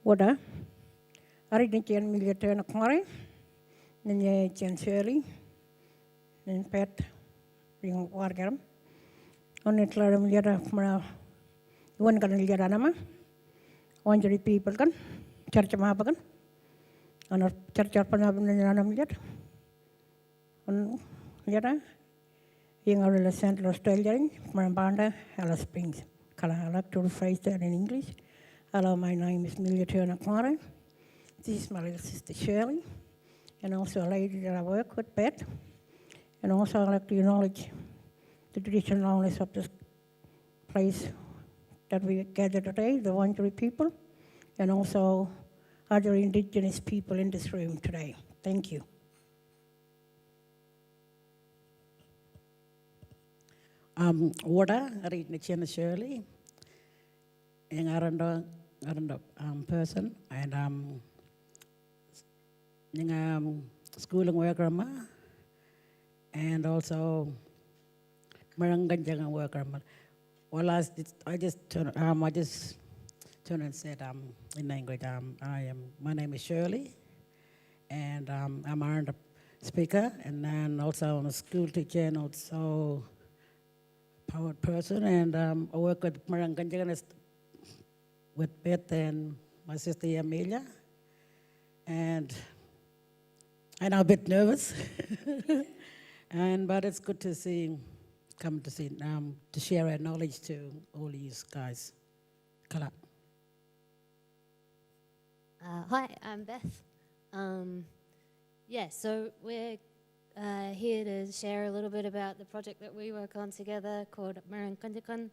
Water. Arrernte Kngwarraye. Then Shirley. Then Beth Sometimes. Only Amelia one kan lihat nama. One jadi people kan. Church apa kan. Anak church apa nama lihat. On lihat yang ada Central Australia ni. Mparntwe, Alice Springs. Kalau I like to rephrase that in English. Hello, my name is Amelia Kngwarraye. This is my little sister Shirley, and also a lady that I work with, Beth. And also I like to acknowledge the traditional owners of this place that we gather today, the Wurundjeri people, and also other Indigenous people in this room today. Thank you. Arrernte Shirley, Arrernte person, and schooling worker, and also Apmere Angkentye-kenhe worker. Well, I just turned and said in language, my name is Shirley, and I'm an Arrernte speaker, and then also I'm a school teacher and also poet person, and I work with Apmere Angkentye-kenhe with Beth and my sister Amelia, and I'm a bit nervous, but it's good to come to share our knowledge to all these guys. Kala. Hi, I'm Beth. So we're here to share a little bit about the project that we work on together called Apmere Angkentye-kenhe.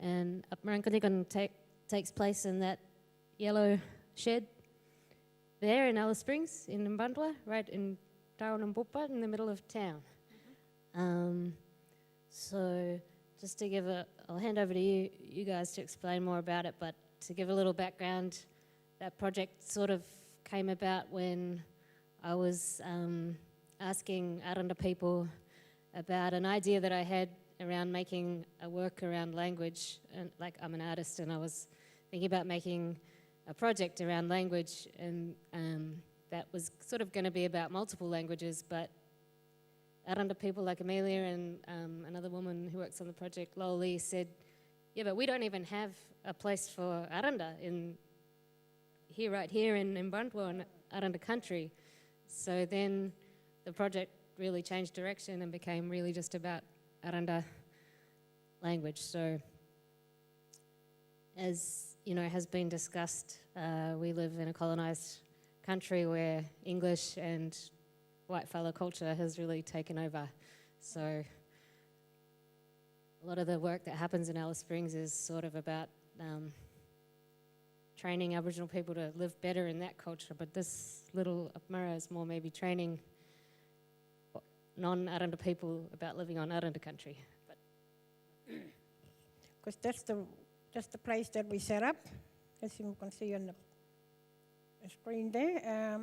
And Apmere Angkentye-kenhe takes place in that yellow shed there in Alice Springs in Mparntwe, right in Tarunampupa in the middle of town. So just to give I'll hand over to you guys to explain more about it, but to give a little background, that project sort of came about when I was asking Arrernte people about an idea that I had around making a work around language. And like, I'm an artist, and I was thinking about making a project around language, and that was sort of going to be about multiple languages, but Arrernte people like Amelia and another woman who works on the project, Loli, said, yeah, but we don't even have a place for Arrernte right here in Mparntwe in Arrernte country. So then the project really changed direction and became really just about Arrernte language. So as you know, has been discussed, we live in a colonised country where English and white-fellow culture has really taken over. So a lot of the work that happens in Alice Springs is sort of about training Aboriginal people to live better in that culture, but this little Apmere is more maybe training non-Arrernte people about living on Arrernte country. Because that's the place that we set up, as you can see on the screen there.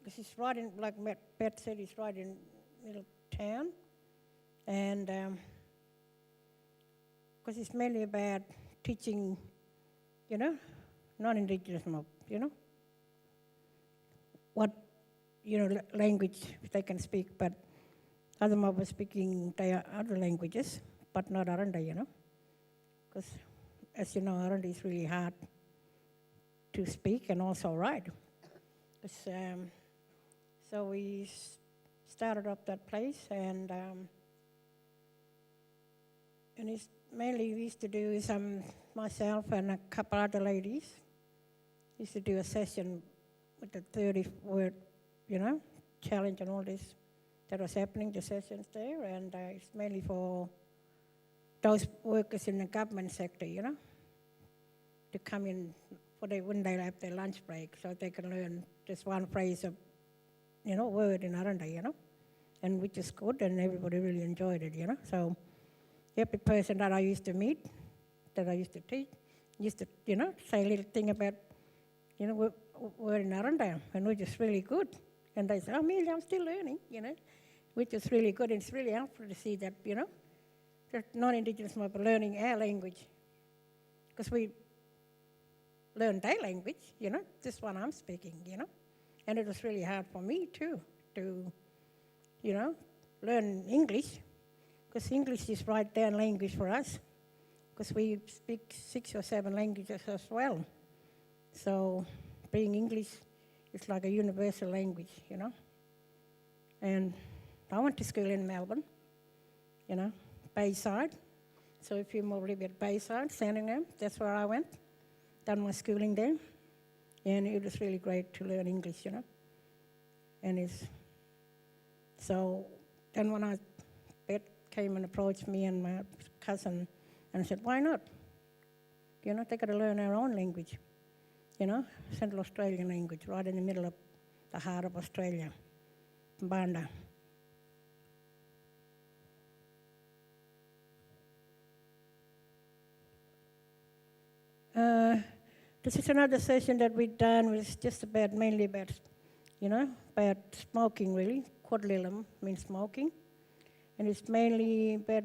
This is right in, like Beth said, it's right in middle town, and because it's mainly about teaching, non-Indigenous mob, what, language they can speak, but other mob are speaking their other languages, but not Arrernte, because as you know, Arrernte is really hard to speak and also write. So we started up that place, and it's mainly we used to do is myself and a couple other ladies used to do a session with the 30-word, challenge and all this that was happening, the sessions there, and it's mainly for those workers in the government sector, to come in when they have their lunch break, so they can learn just one phrase of, word in Arrernte, and which is good, and everybody really enjoyed it, So every person that I used to meet, that I used to teach, used to, say a little thing about, word in Arrernte, and which is really good. And they say, oh, Amelia, I'm still learning, which is really good, and it's really helpful to see that, that non-Indigenous people are learning our language. Because learn their language, this one I'm speaking, And it was really hard for me too to, learn English, because English is right there language for us, because we speak 6 or 7 languages as well. So being English is like a universal language, And I went to school in Melbourne, Bayside. So if you more live at Bayside, Sandringham, that's where I went, done my schooling there. And it was really great to learn English, And so then when Beth came and approached me and my cousin, and I said, why not? They got to learn our own language, Central Australian language, right in the middle of the heart of Australia, Mparntwe. This is another session that we've done, was just mainly about, about smoking really. Quadlilum means smoking. And it's mainly about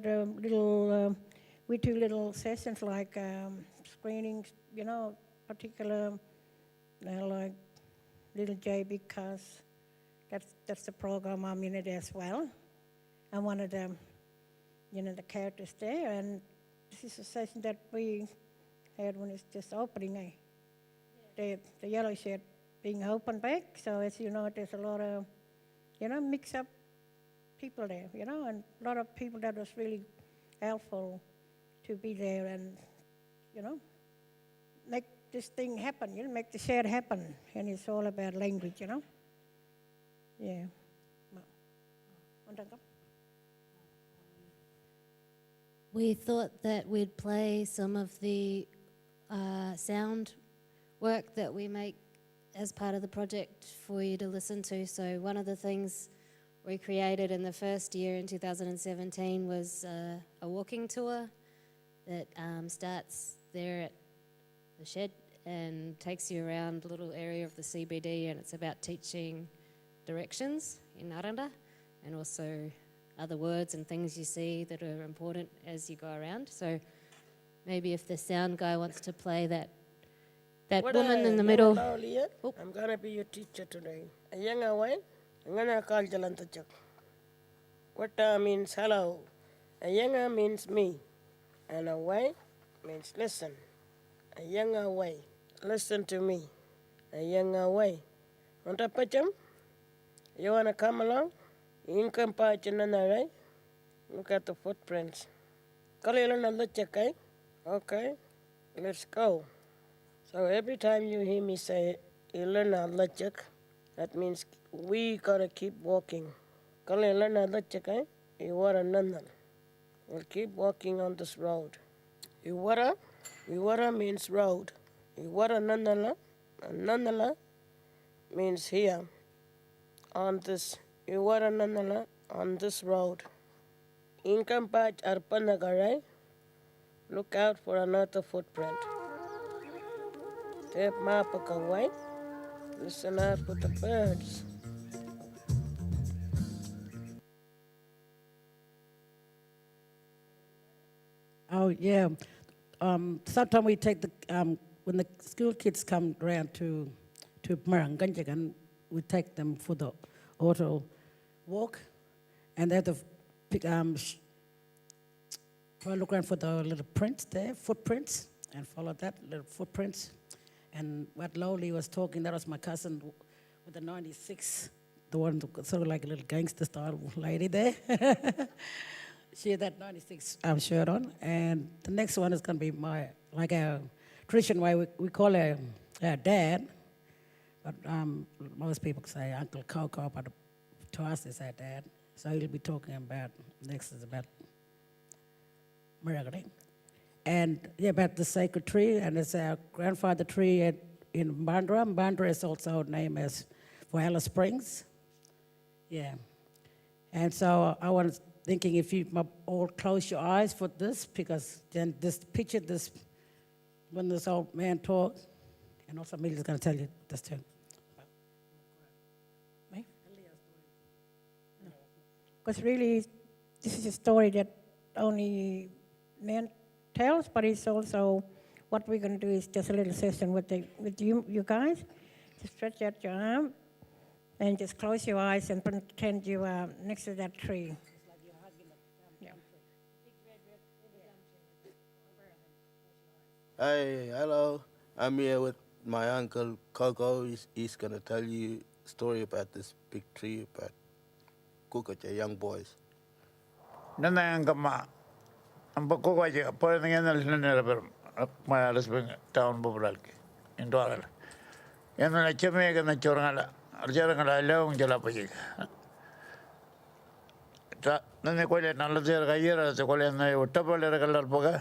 we do little sessions like screenings, particular, like little JB cars. That's the program I'm in it as well. I'm one of the, the characters there. And this is a session that we had when it's just opening, the yellow shed being opened back. So as you know, there's a lot of, mix up people there, and a lot of people that was really helpful to be there and, make this thing happen, make the shed happen. And it's all about language, Yeah. We thought that we'd play some of the sound work that we make as part of the project for you to listen to. So one of the things we created in the first year in 2017 was a walking tour that starts there at the shed and takes you around a little area of the CBD, and it's about teaching directions in Arrernte and also other words and things you see that are important as you go around. So maybe if the sound guy wants to play that woman in the middle. I'm going to be your teacher today. A young away, I'm going to call Jalantachak. What means hello. A younger means me. And away means listen. A young away, listen to me. A young away. Want to pacham? You want to come along? You can patch another. Look at the footprints. Okay, let's go. So every time you hear me say, Irlpme, that means we gotta keep walking. We'll keep walking on this road. Kngwarraye means road. Nandala means here. On this, on this road. Inkampach Arpanagarai, look out for another footprint. Tep Mapakawai, listen up with the birds. Oh, yeah. Sometimes we take when the school kids come around to Apmere Angkentye-kenhe, we take them for the auto walk, and they have to look around for the little prints there, footprints, and follow that little footprints. And what Lowly was talking, that was my cousin with the 96, the one sort of like a little gangster style lady there. She had that 96 shirt on. And the next one is going to be like our tradition way, we call her our dad. But most people say Uncle Coco, but to us it's our dad. So he'll be talking about, next is about Kngwarraye. And yeah, about the sacred tree, and it's our grandfather tree in Mparntwe. Mparntwe is also named as for Alice Springs. Yeah. And so I was thinking if you all close your eyes for this, because then this picture, this when this old man talks, and also Amelia's going to tell you this too. Me? Because really, this is a story that only man tells, but it's also what we're going to do is just a little session with you guys. Just stretch out your arm and just close your eyes and pretend you are next to that tree. Yeah. Hi, hello. I'm here with my uncle Coco. He's gonna tell you a story about this big tree about Kngwarraye young boys. Nana Angama, and Kngwarraye, putting in the Linear, my husband town Bubralki, in Doral. And then I came in the Chorala, Arjanga alone Jalapay. Then they call it another year as a colonial Tabal Boga,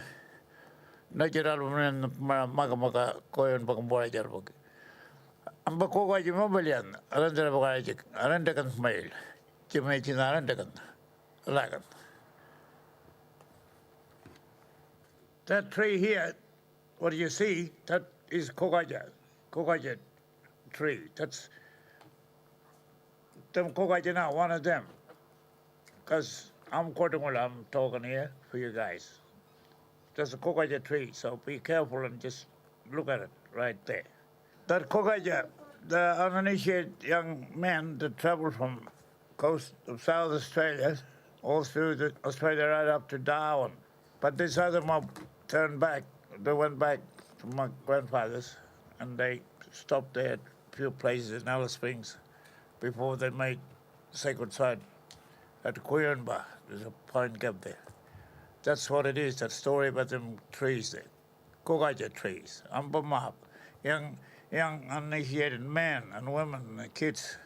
natural and Magamaka, Koyan Bakamboy Jarbook. And Kngwarraye Mobilian, Arrernte can smile, Jimachin Arrernte Lagan. That tree here, what you see, that is Kngwarraye tree. That's them Kngwarraye now, one of them. Because I'm quoting what I'm talking here for you guys. That's a Kngwarraye tree, so be careful and just look at it right there. That Kngwarraye, the uninitiated young men that travel from coast of South Australia, all through Australia right up to Darwin. But this other mob turned back. They went back to my grandfather's, and they stopped there at a few places in Alice Springs before they made sacred site at Kngwarraye. There's a pine gap there. That's what it is, that story about them trees there. Kngwarraye trees. Ambamahap. Young uninitiated men and women and kids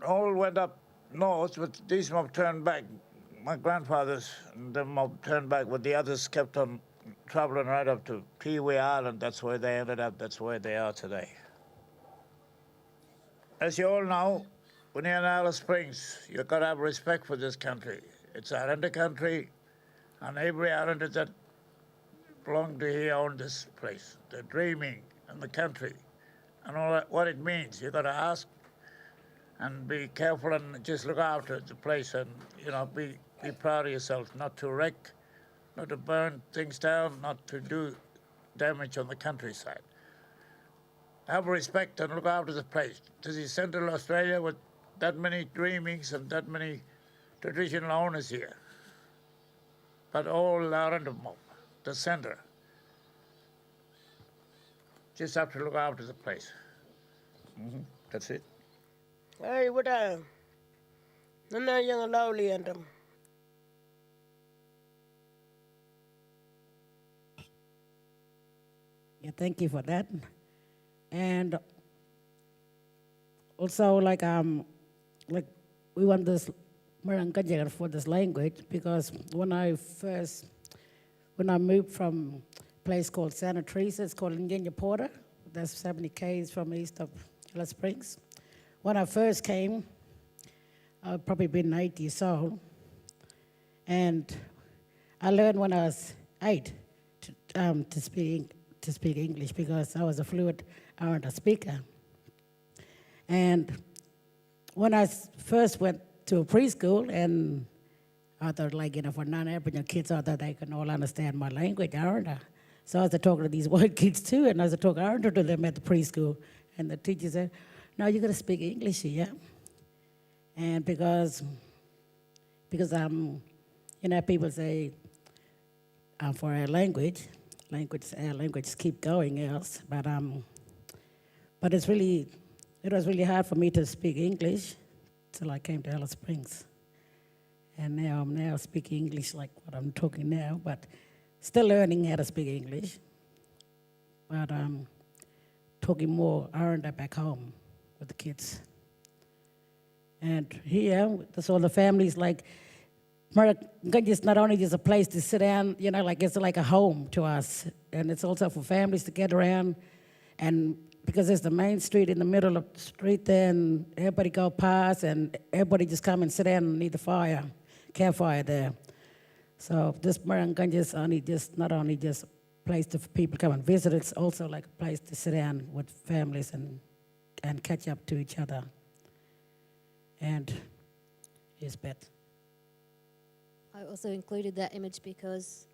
all went up north, but these mob turned back. My grandfathers and the mob turned back, but the others kept on traveling right up to Kngwarraye Island. That's where they ended up. That's where they are today. As you all know, when you're in Alice Springs, you've got to have respect for this country. It's Arrernte country, and every Arrernte that belong to here own this place. They're dreaming in the country and all that, what it means. You've got to ask and be careful and just look after the place and, be proud of yourself, not to wreck, not to burn things down, not to do damage on the countryside. Have respect and look after the place. This is Central Australia with that many dreamings and that many traditional owners here. But all Arrernte mob, the center. Just have to look after the place. That's it. Hey, what a Nana young lovely and Yeah, thank you for that. And also, like we want this Mparntwe for this language because when I moved from a place called Santa Teresa, it's called Kngwarraye, that's 70 k's from east of Alice Springs. When I first came, I'd probably been 8 years old, and I learned when I was 8 to speak English because I was a fluent Arrernte speaker. And when I first went to a preschool, and I thought, for non-Aboriginal kids, I thought they can all understand my language, Arrernte. So I was talking to these white kids too, and I was talking Arrernte to them at the preschool. And the teacher said, "No, you got to speak English here." And because people say for our language keep going else, but it was really hard for me to speak English till I came to Alice Springs. And now I'm speaking English like what I'm talking now, but still learning how to speak English. But talking more Arrernte back home with the kids. And here, that's all the families, Mparntwe is not only just a place to sit down, it's like a home to us. And it's also for families to get around. And because there's the main street in the middle of the street there, and everybody go past, and everybody just come and sit down and need the campfire there. So this Mparntwe is not only just a place for people to come and visit, it's also like a place to sit down with families and catch up to each other. And here's Beth. I also included that image because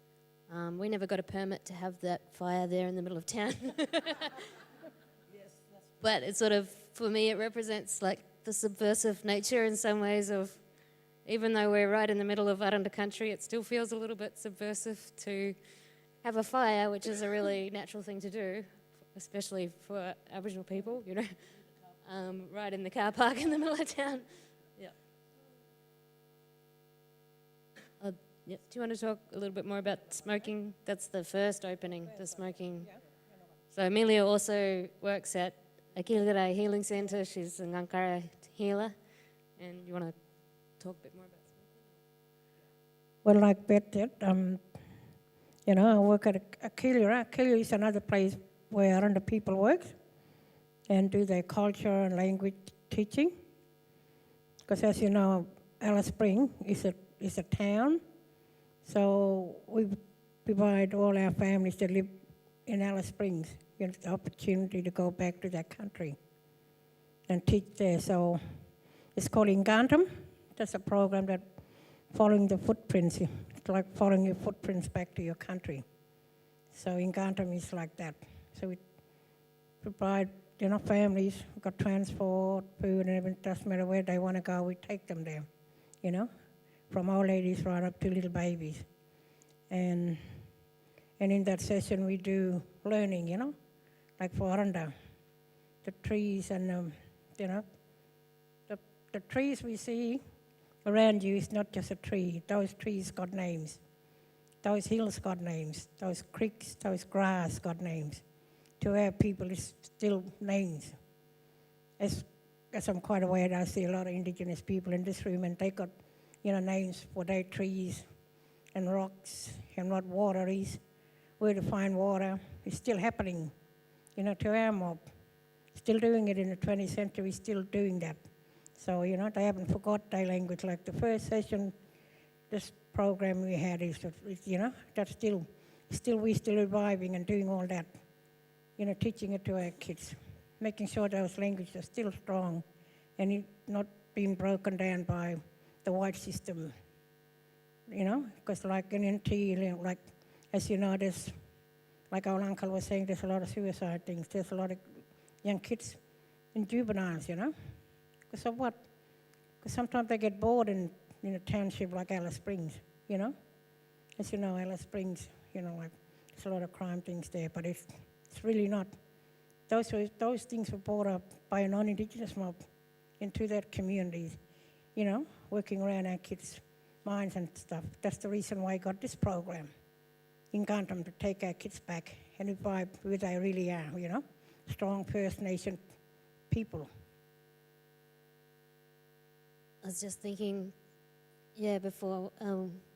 We never got a permit to have that fire there in the middle of town. But it sort of, for me, it represents like the subversive nature in some ways of, even though we're right in the middle of Arrernte country, it still feels a little bit subversive to have a fire, which is a really natural thing to do, especially for Aboriginal people, you know, right in the car park in the middle of town. Yeah. Yeah. Do you want to talk a little bit more about smoking? That's the first opening, the smoking. So Amelia also works at a Kngwarraye healing centre. She's a Kngwarraye healer. And you want to talk a bit more about smoking? Well, like Beth said, you know, I work at a Kngwarraye. Kngwarraye is another place where Arrernte people work and do their culture and language teaching. Because as you know, Alice Spring is a town. So we provide all our families that live in Alice Springs, you know, the opportunity to go back to their country and teach there. So it's called Ngwarraye. That's a program that following the footprints. It's like following your footprints back to your country. So Ngwarraye is like that. So we provide, you know, families, got transport, food, and everything. Doesn't matter where they want to go, we take them there, you know, from old ladies right up to little babies. And in that session we do learning, you know, like for Arrernte, the trees and, you know, the trees we see around you is not just a tree. Those trees got names. Those hills got names. Those creeks, those grass got names. To our people, it's still names. As I'm quite aware, I see a lot of Indigenous people in this room, and they got, you know, names for their trees and rocks and what water is, where to find water. It's still happening, you know, to our mob. Still doing it in the 20th century, still doing that. So, you know, they haven't forgot their language. Like the first session, this program we had is, you know, that's still we're still reviving and doing all that. You know, teaching it to our kids, making sure those languages are still strong and it not being broken down by the white system, you know, because like in NT, like, as you know, there's, like our uncle was saying, there's a lot of suicide things. There's a lot of young kids in juveniles, you know. Because of what? Because sometimes they get bored in a township like Alice Springs, you know. As you know, Alice Springs, you know, like, there's a lot of crime things there, but it's really not. Those things were brought up by a non-Indigenous mob into that community, you know, working around our kids' minds and stuff. That's the reason why I got this program in Ngwarraye, to take our kids back and revive who they really are, you know, strong First Nation people. I was just thinking, yeah, before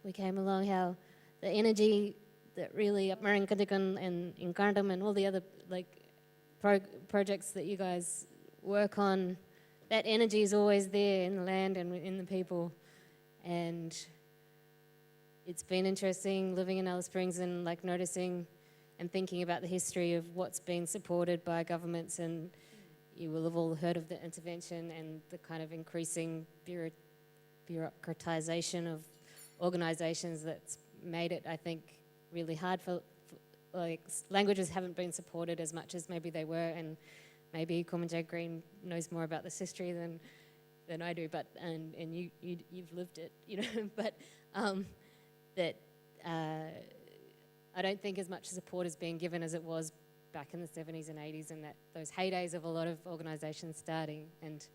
we came along, how the energy that really Apmere Angkentye-kenhe and Ngwarraye and all the other like projects that you guys work on, that energy is always there in the land and in the people. And it's been interesting living in Alice Springs and like noticing and thinking about the history of what's been supported by governments, and you will have all heard of the intervention and the kind of increasing bureaucratization of organisations that's made it, I think, really hard for like languages haven't been supported as much as maybe they were, and maybe Kngwarraye Green knows more about this history than I do, but and you've lived it, you know, but that I don't think as much support is being given as it was back in the 70s and 80s, and that those heydays of a lot of organisations starting. And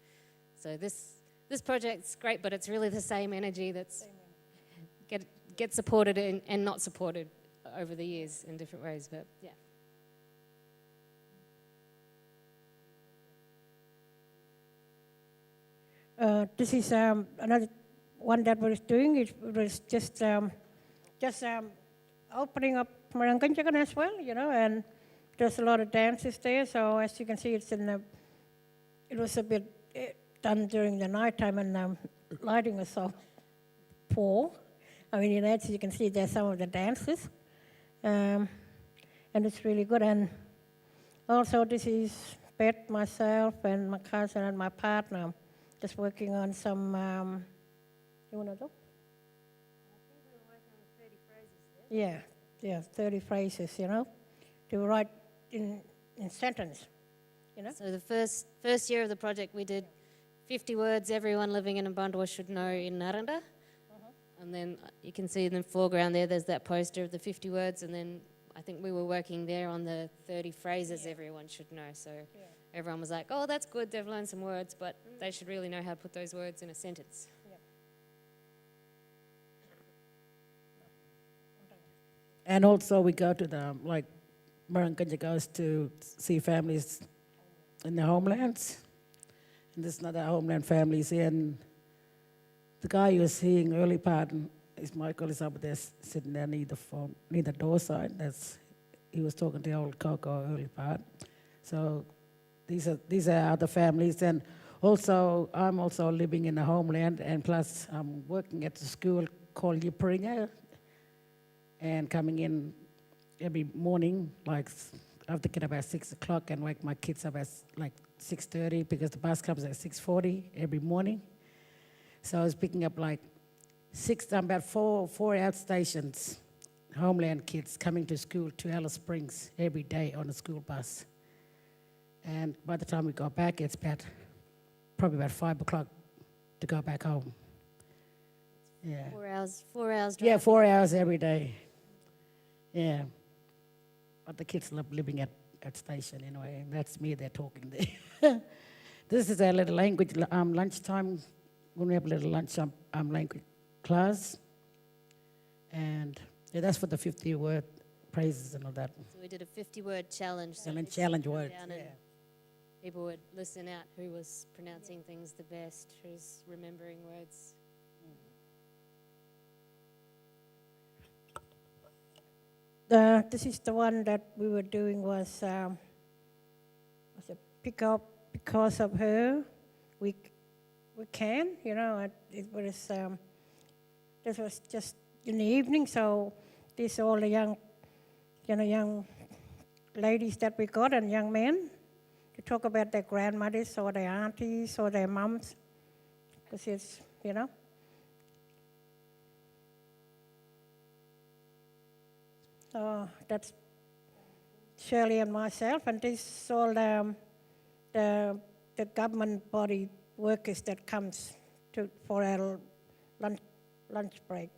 so this project's great, but it's really the same energy that's get supported and not supported over the years in different ways, but yeah. This is another one that we're doing. It was just opening up Apmere Angkentye-kenhe as well, you know, and there's a lot of dances there. So as you can see, it was a bit done during the night time, and lighting was so poor. I mean, in that you can see there's some of the dances, and it's really good. And also this is Beth, myself, and my cousin and my partner, just working on some, you want to do? I think we were working on 30 phrases there. Yeah, 30 phrases, to write in sentence, So the first year of the project, we did 50 words everyone living in Mparntwe should know in Arrernte. And then you can see in the foreground there's that poster of the 50 words, and then I think we were working there on the 30 phrases everyone should know. So everyone was like, oh, that's good, they've learned some words, but they should really know how to put those words in a sentence. And also we go to the, like, Apmere Angkentye goes to see families in their homelands. And there's another homeland families here. And the guy you were seeing early part is Michael is up there sitting there near the phone, near the door side. He was talking to the old Coco early part. So these are other families. And also, I'm also living in the homeland, and plus I'm working at the school called Irlpme, and coming in every morning, like I have to get up at 6 o'clock and wake my kids up at like 6:30 because the bus comes at 6:40 every morning. So I was picking up like about four outstations, homeland kids coming to school to Alice Springs every day on a school bus. And by the time we go back, it's probably about 5 o'clock to go back home. Yeah. 4 hours drive. Yeah, 4 hours every day. Yeah. But the kids love living at station anyway, and that's me they're talking there. This is our little language lunchtime, when we have a little lunch language class. And that's for the 50-word phrases and all that. So we did a 50-word challenge. So Challenge words, down and people would listen out who was pronouncing things the best, who's remembering words. This is the one that we were doing was a pick up because of her. We can, it was this was just in the evening, so these are all the young ladies that we got and young men to talk about their grandmothers or their aunties or their moms, because it's, So that's Shirley and myself, and this is all the government body workers that comes for our lunch break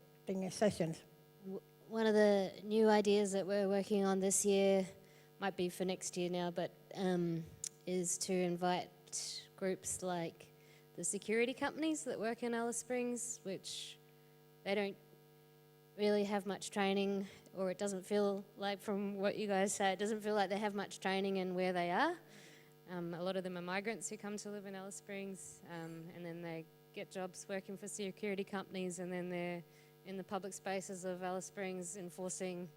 sessions. One of the new ideas that we're working on this year, might be for next year now, but is to invite groups like the security companies that work in Alice Springs, which they don't really have much training, or it doesn't feel like, from what you guys say, it doesn't feel like they have much training in where they are. A lot of them are migrants who come to live in Alice Springs, and then they get jobs working for security companies, and then they're in the public spaces of Alice Springs enforcing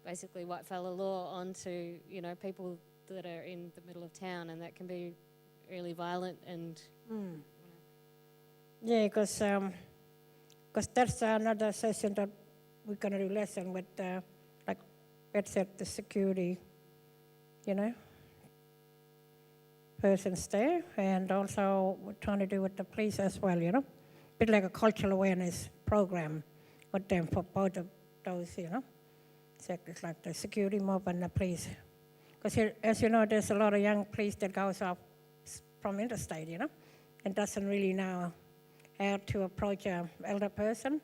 basically white-fella law onto, people that are in the middle of town, and that can be really violent and... Yeah, because that's another session that we're going to do lesson with, like Beth said, the security, persons there, and also we're trying to do with the police as well, bit like a cultural awareness program with them for both of those, sectors, like the security mob and the police. Because as you know, there's a lot of young police that goes off from interstate, and doesn't really know how to approach an elder person,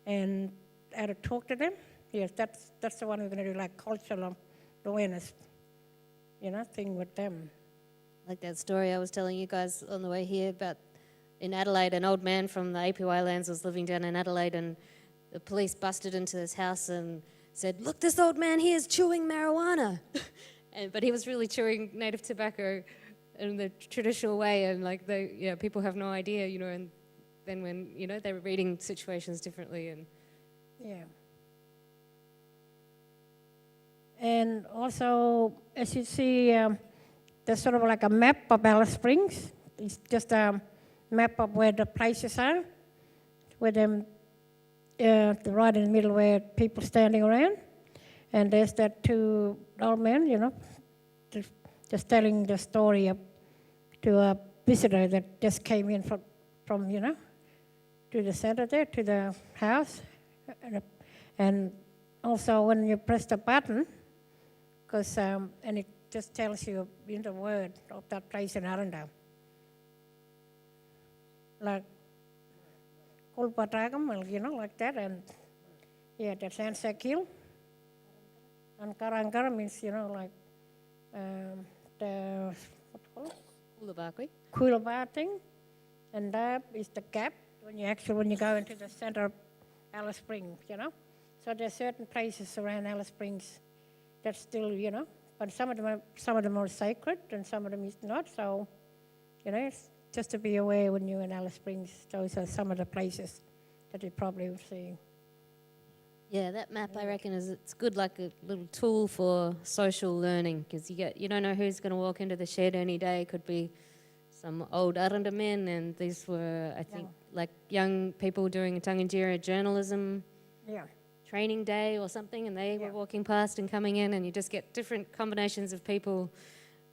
and how to talk to them. Yes, that's the one we're going to do, like cultural awareness, thing with them. Like that story I was telling you guys on the way here about in Adelaide, an old man from the APY lands was living down in Adelaide, and the police busted into his house and said, "Look, this old man here is chewing marijuana." But he was really chewing native tobacco in the traditional way, and people have no idea, and then when, they were reading situations differently. And yeah. And also, as you see, there's sort of like a map of Alice Springs. It's just a map of where the places are, where them, right in the middle where people standing around. And there's that two old men, just telling the story to a visitor that just came in from to the center there, to the house. And also when you press the button, because and it just tells you in the word of that place in Arrernte. Like Kulpatagam, you know, like that, and yeah, that's answer kill. And Kngwarraye means, you know, like the what do you call it? Ulabakwi. Kngwarraye thing, and that is the gap when you go into the center of Alice Springs, you know. So there's certain places around Alice Springs that still, you know, but some of them are sacred and some of them is not. So, you know, it's just to be aware when you're in Alice Springs. Those are some of the places that you probably will see. Yeah, that map I reckon it's good, like a little tool for social learning, because you don't know who's going to walk into the shed any day. Could be some old Arrernte men, and these were, I think, like young people doing a Kngwarraye journalism training day or something, and they were walking past and coming in, and you just get different combinations of people,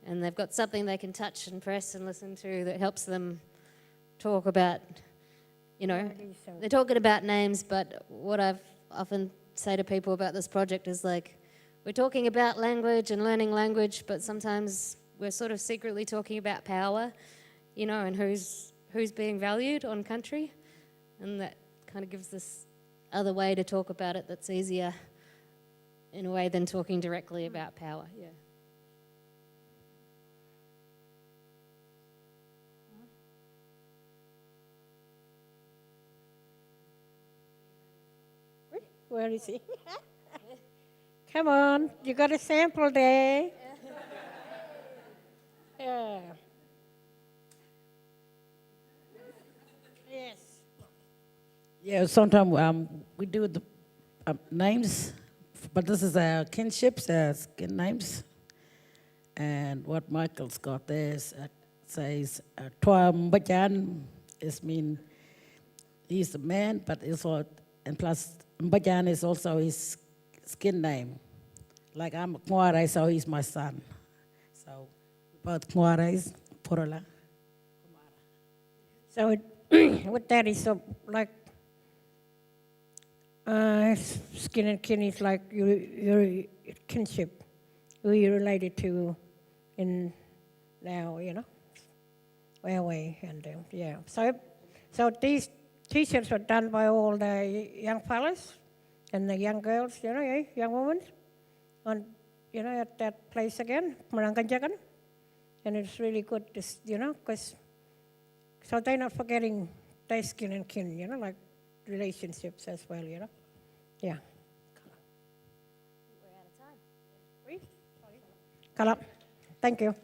and they've got something they can touch and press and listen to that helps them talk about, you know, they're talking about names, but what I've often say to people about this project is like, we're talking about language and learning language, but sometimes we're sort of secretly talking about power, you know, and who's being valued on country, and that kind of gives this other way to talk about it that's easier in a way than talking directly about power. Yeah. Where is he? Come on, you got a sample there. Yeah. Yes. Yeah, sometimes we do the names, but this is our kinships, skin names. And what Michael's got there is, says, Twa Mbajan is mean he's a man, but also, and plus Mbajan is also his skin name. Like I'm Kngwarraye, so he's my son. So both Kngwarrayes, Porola. So with that is like skin and kin is like your kinship, who you're related to in now, you know, way and yeah. So these T-shirts were done by all the young fellas and the young girls, you know, young women, on, you know, at that place again, Apmere Angkentye-kenhe, and it's really good, you know, because so they're not forgetting their skin and kin, you know, like relationships as well, you know. Yeah. We're out of time. Kalap. Thank you.